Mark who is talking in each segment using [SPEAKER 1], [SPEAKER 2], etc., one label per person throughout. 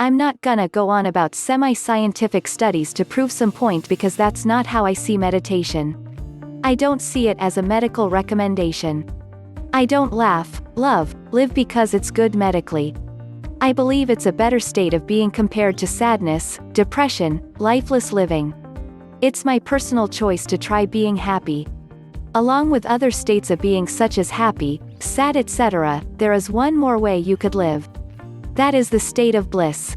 [SPEAKER 1] I'm not gonna go on about semi-scientific studies to prove some point because that's not how I see meditation. I don't see it as a medical recommendation. I don't laugh, love, live because it's good medically. I believe it's a better state of being compared to sadness, depression, lifeless living. It's my personal choice to try being happy. Along with other states of being such as happy, sad, etc., there is one more way you could live. That is the state of bliss.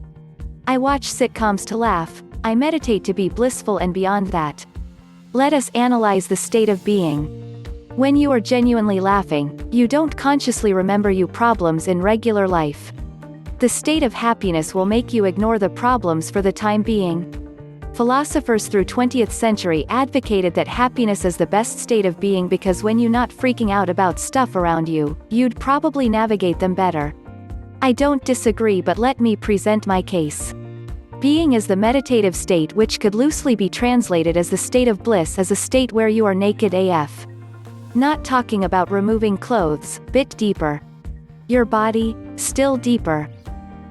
[SPEAKER 1] I watch sitcoms to laugh, I meditate to be blissful and beyond that. Let us analyze the state of being. When you are genuinely laughing, you don't consciously remember your problems in regular life. The state of happiness will make you ignore the problems for the time being. Philosophers through 20th century advocated that happiness is the best state of being because when you're not freaking out about stuff around you, you'd probably navigate them better. I don't disagree, but let me present my case. Being is the meditative state, which could loosely be translated as the state of bliss, as a state where you are naked AF. Not talking about removing clothes, bit deeper. Your body, still deeper.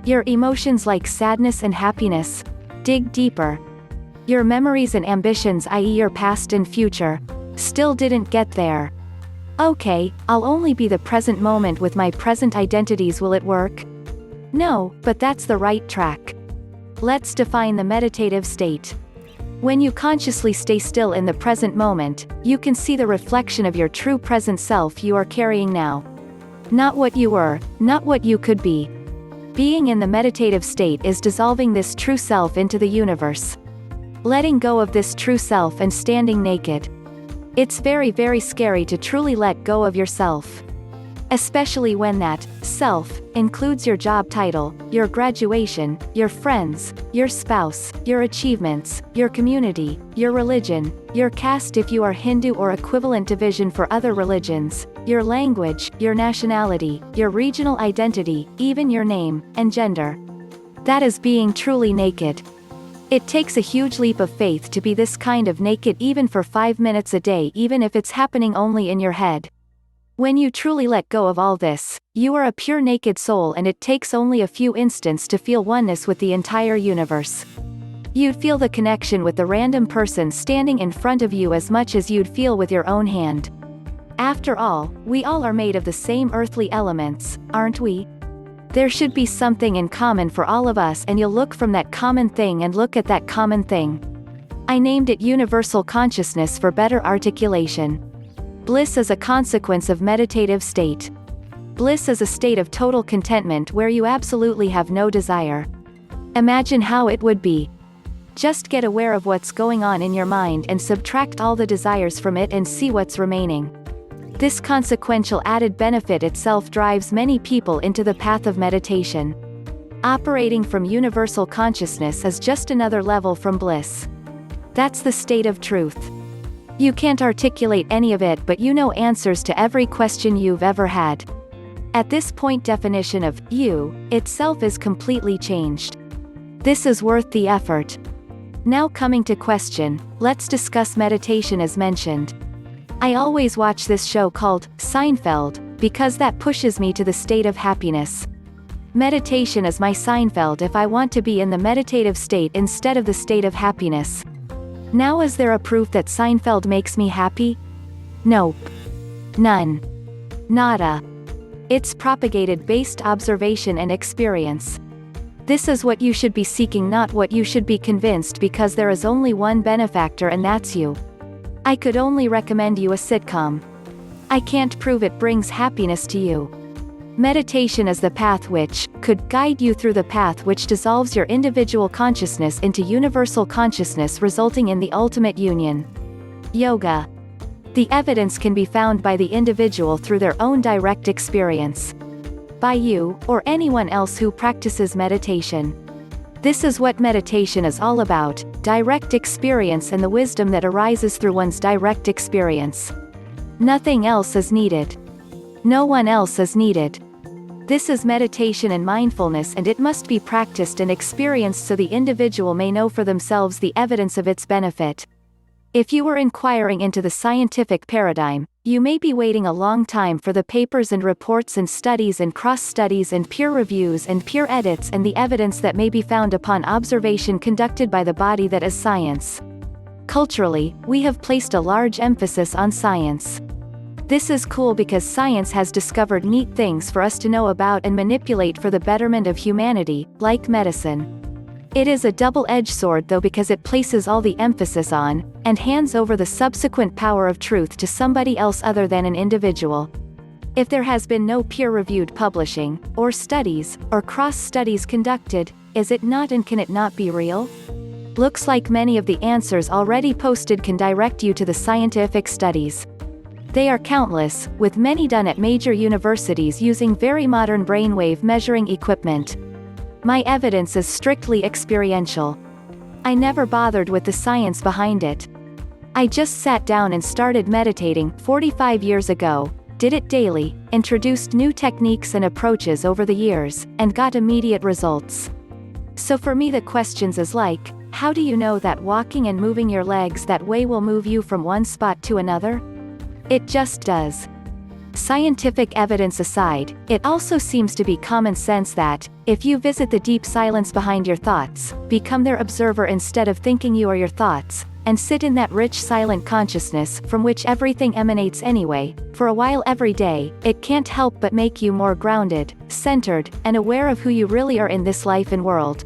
[SPEAKER 1] Your emotions like sadness and happiness, dig deeper. Your memories and ambitions, i.e. your past and future, still didn't get there. Okay, I'll only be the present moment with my present identities, will it work? No, but that's the right track. Let's define the meditative state. When you consciously stay still in the present moment, you can see the reflection of your true present self you are carrying now. Not what you were, not what you could be. Being in the meditative state is dissolving this true self into the universe. Letting go of this true self and standing naked. It's very, very scary to truly let go of yourself. Especially when that self includes your job title, your graduation, your friends, your spouse, your achievements, your community, your religion, your caste if you are Hindu or equivalent division for other religions, your language, your nationality, your regional identity, even your name, and gender. That is being truly naked. It takes a huge leap of faith to be this kind of naked even for 5 minutes a day, even if it's happening only in your head. When you truly let go of all this, you are a pure naked soul, and it takes only a few instants to feel oneness with the entire universe. You'd feel the connection with the random person standing in front of you as much as you'd feel with your own hand. After all, we all are made of the same earthly elements, aren't we? There should be something in common for all of us, and you'll look from that common thing and look at that common thing. I named it universal consciousness for better articulation. Bliss is a consequence of meditative state. Bliss is a state of total contentment where you absolutely have no desire. Imagine how it would be. Just get aware of what's going on in your mind and subtract all the desires from it and see what's remaining. This consequential added benefit itself drives many people into the path of meditation. Operating from universal consciousness is just another level from bliss. That's the state of truth. You can't articulate any of it, but you know answers to every question you've ever had. At this point, definition of you itself is completely changed. This is worth the effort. Now coming to question, let's discuss meditation as mentioned. I always watch this show called Seinfeld, because that pushes me to the state of happiness. Meditation is my Seinfeld if I want to be in the meditative state instead of the state of happiness. Now, is there a proof that Seinfeld makes me happy? Nope. None. Nada. It's propagated based observation and experience. This is what you should be seeking, not what you should be convinced, because there is only one benefactor, and that's you. I could only recommend you a sitcom. I can't prove it brings happiness to you. Meditation is the path which could guide you through the path which dissolves your individual consciousness into universal consciousness, resulting in the ultimate union. Yoga. The evidence can be found by the individual through their own direct experience. By you, or anyone else who practices meditation. This is what meditation is all about, direct experience and the wisdom that arises through one's direct experience. Nothing else is needed. No one else is needed. This is meditation and mindfulness, and it must be practiced and experienced so the individual may know for themselves the evidence of its benefit. If you were inquiring into the scientific paradigm, you may be waiting a long time for the papers and reports and studies and cross-studies and peer reviews and peer edits and the evidence that may be found upon observation conducted by the body that is science. Culturally, we have placed a large emphasis on science. This is cool because science has discovered neat things for us to know about and manipulate for the betterment of humanity, like medicine. It is a double-edged sword though because it places all the emphasis on, and hands over the subsequent power of truth to somebody else other than an individual. If there has been no peer-reviewed publishing, or studies, or cross-studies conducted, is it not and can it not be real? Looks like many of the answers already posted can direct you to the scientific studies. They are countless, with many done at major universities using very modern brainwave measuring equipment. My evidence is strictly experiential. I never bothered with the science behind it. I just sat down and started meditating 45 years ago, did it daily, introduced new techniques and approaches over the years, and got immediate results. So for me the questions is like, how do you know that walking and moving your legs that way will move you from one spot to another? It just does. Scientific evidence aside, it also seems to be common sense that, if you visit the deep silence behind your thoughts, become their observer instead of thinking you are your thoughts, and sit in that rich silent consciousness from which everything emanates anyway, for a while every day, it can't help but make you more grounded, centered, and aware of who you really are in this life and world.